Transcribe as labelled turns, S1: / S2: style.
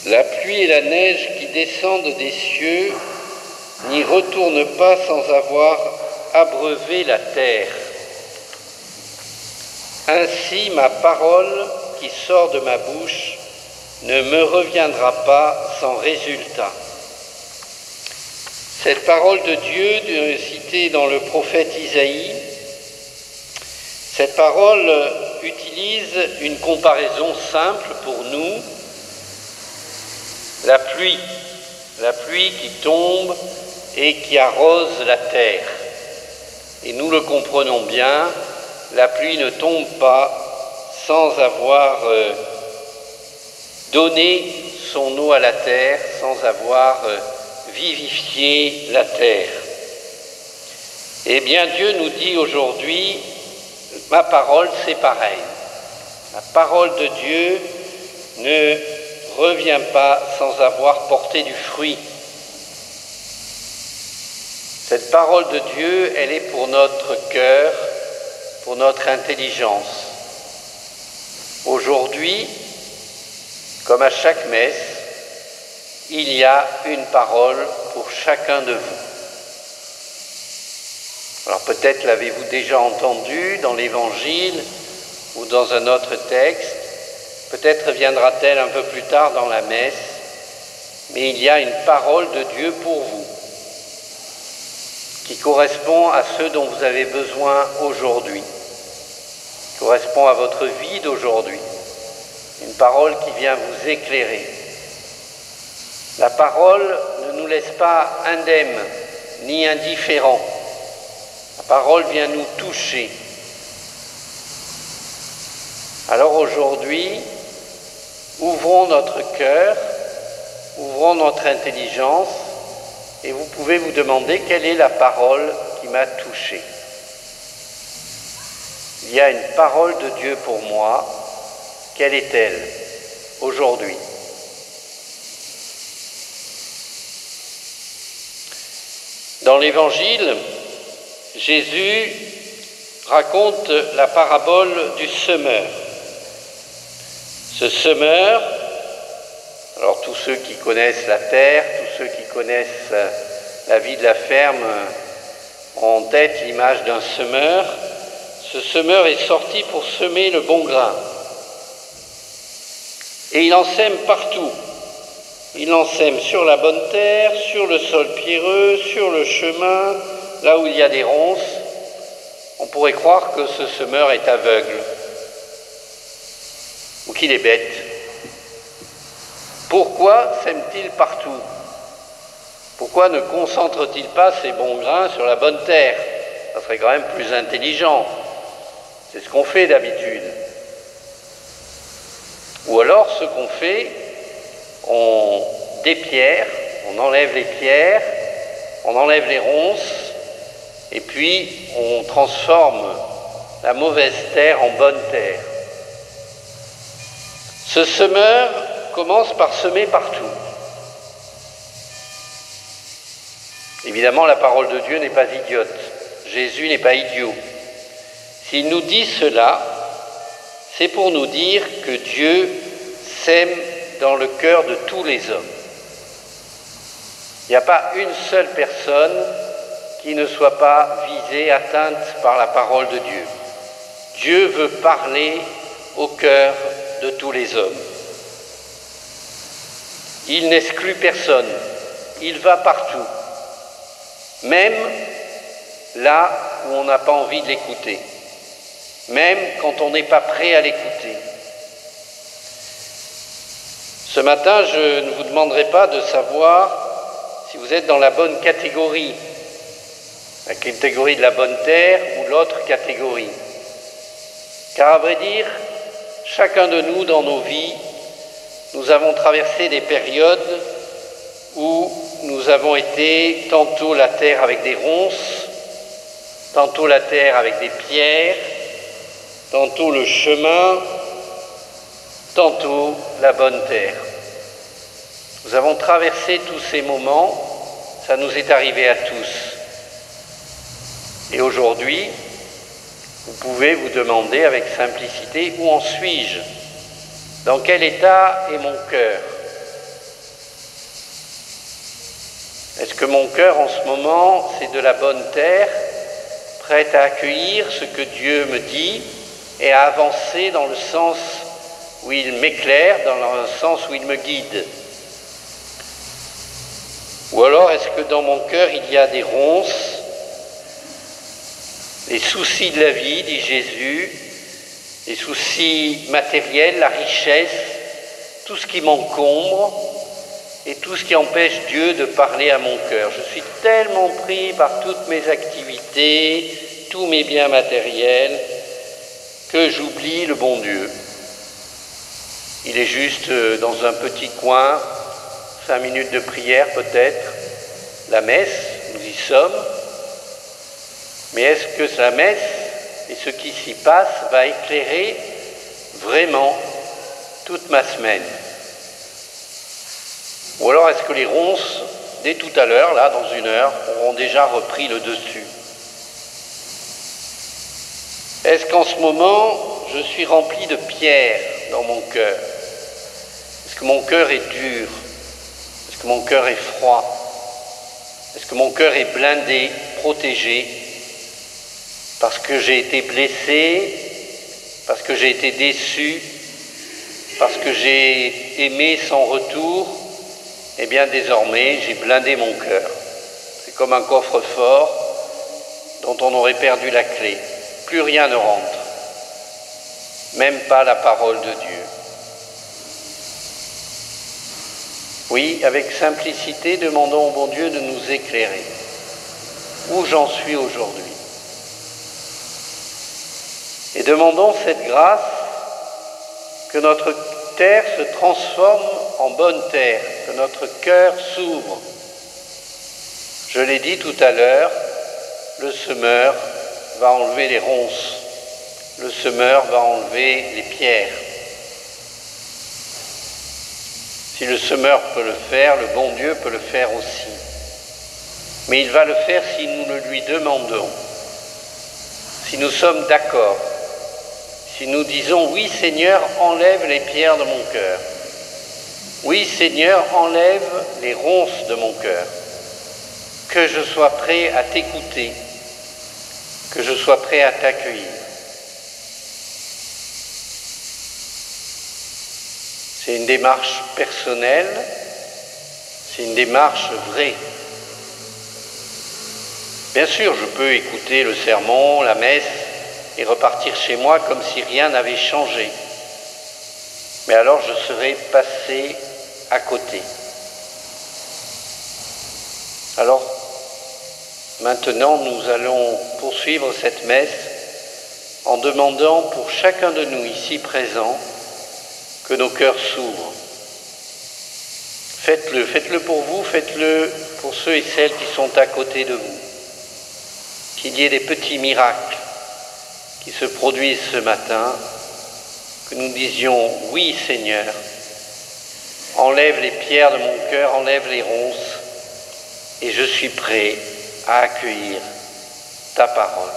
S1: La pluie et la neige qui descendent des cieux n'y retournent pas sans avoir abreuvé la terre. Ainsi ma parole qui sort de ma bouche ne me reviendra pas sans résultat. Cette parole de Dieu citée dans le prophète Isaïe, cette parole utilise une comparaison simple pour nous. La pluie qui tombe et qui arrose la terre. Et nous le comprenons bien, la pluie ne tombe pas sans avoir donné son eau à la terre, sans avoir vivifié la terre. Eh bien, Dieu nous dit aujourd'hui, ma parole, c'est pareil. La parole de Dieu ne revient pas sans avoir porté du fruit. Cette parole de Dieu, elle est pour notre cœur, pour notre intelligence. Aujourd'hui, comme à chaque messe, il y a une parole pour chacun de vous. Alors peut-être l'avez-vous déjà entendu dans l'Évangile ou dans un autre texte, peut-être viendra-t-elle un peu plus tard dans la messe, mais il y a une parole de Dieu pour vous, qui correspond à ce dont vous avez besoin aujourd'hui, qui correspond à votre vie d'aujourd'hui, une parole qui vient vous éclairer. La parole ne nous laisse pas indemnes ni indifférents. La parole vient nous toucher. Alors aujourd'hui, ouvrons notre cœur, ouvrons notre intelligence et vous pouvez vous demander quelle est la parole qui m'a touché. Il y a une parole de Dieu pour moi. Quelle est-elle aujourd'hui ? Dans l'Évangile, Jésus raconte la parabole du semeur. Ce semeur, alors tous ceux qui connaissent la terre, tous ceux qui connaissent la vie de la ferme ont en tête l'image d'un semeur. Ce semeur est sorti pour semer le bon grain. Et il en sème partout. Il en sème sur la bonne terre, sur le sol pierreux, sur le chemin, là où il y a des ronces. On pourrait croire que ce semeur est aveugle ou qu'il est bête. Pourquoi sème-t-il partout ? Pourquoi ne concentre-t-il pas ses bons grains sur la bonne terre ? Ça serait quand même plus intelligent. C'est ce qu'on fait d'habitude. Ou alors ce qu'on fait, on dépierre, on enlève les pierres, on enlève les ronces, et puis on transforme la mauvaise terre en bonne terre. Ce semeur commence par semer partout. Évidemment, la parole de Dieu n'est pas idiote. Jésus n'est pas idiot. S'il nous dit cela, c'est pour nous dire que Dieu sème dans le cœur de tous les hommes. Il n'y a pas une seule personne qui ne soit pas visée, atteinte par la parole de Dieu. Dieu veut parler au cœur de tous les hommes. Il n'exclut personne, il va partout, même là où on n'a pas envie de l'écouter, même quand on n'est pas prêt à l'écouter. Ce matin, je ne vous demanderai pas de savoir si vous êtes dans la bonne catégorie, la catégorie de la bonne terre ou l'autre catégorie. Car à vrai dire, chacun de nous dans nos vies, nous avons traversé des périodes où nous avons été tantôt la terre avec des ronces, tantôt la terre avec des pierres, tantôt le chemin, tantôt la bonne terre. Nous avons traversé tous ces moments, ça nous est arrivé à tous. Et aujourd'hui, vous pouvez vous demander avec simplicité, où en suis-je ? Dans quel état est mon cœur ? que mon cœur en ce moment, c'est de la bonne terre, prête à accueillir ce que Dieu me dit et à avancer dans le sens où il m'éclaire, dans le sens où il me guide. Ou alors est-ce que dans mon cœur il y a des ronces, les soucis de la vie, dit Jésus, les soucis matériels, la richesse, tout ce qui m'encombre et tout ce qui empêche Dieu de parler à mon cœur. Je suis tellement pris par toutes mes activités, tous mes biens matériels, que j'oublie le bon Dieu. Il est juste dans un petit coin, 5 minutes de prière peut-être, la messe, nous y sommes. Mais est-ce que la messe et ce qui s'y passe va éclairer vraiment toute ma semaine? Ou alors est-ce que les ronces, dès tout à l'heure, là, dans 1 heure, auront déjà repris le dessus? Est-ce qu'en ce moment, je suis rempli de pierres dans mon cœur? Est-ce que mon cœur est dur? Est-ce que mon cœur est froid? Est-ce que mon cœur est blindé, protégé? Parce que j'ai été blessé, parce que j'ai été déçu, parce que j'ai aimé sans retour, eh bien désormais j'ai blindé mon cœur. C'est comme un coffre-fort dont on aurait perdu la clé. Plus rien ne rentre, même pas la parole de Dieu. Oui, avec simplicité, demandons au bon Dieu de nous éclairer. Où j'en suis aujourd'hui? Et demandons cette grâce que notre terre se transforme en bonne terre, que notre cœur s'ouvre. Je l'ai dit tout à l'heure, le semeur va enlever les ronces, le semeur va enlever les pierres. Si le semeur peut le faire, le bon Dieu peut le faire aussi. Mais il va le faire si nous le lui demandons, si nous sommes d'accord, si nous disons « Oui Seigneur, enlève les pierres de mon cœur. Oui Seigneur, enlève les ronces de mon cœur. Que je sois prêt à t'écouter, que je sois prêt à t'accueillir. » C'est une démarche personnelle, c'est une démarche vraie. Bien sûr, je peux écouter le sermon, la messe, et repartir chez moi comme si rien n'avait changé. Mais alors je serais passé à côté. Alors, maintenant, nous allons poursuivre cette messe en demandant pour chacun de nous ici présents que nos cœurs s'ouvrent. Faites-le pour vous, faites-le pour ceux et celles qui sont à côté de vous. Qu'il y ait des petits miracles qui se produisent ce matin, que nous disions « Oui Seigneur, enlève les pierres de mon cœur, enlève les ronces, et je suis prêt à accueillir ta parole. »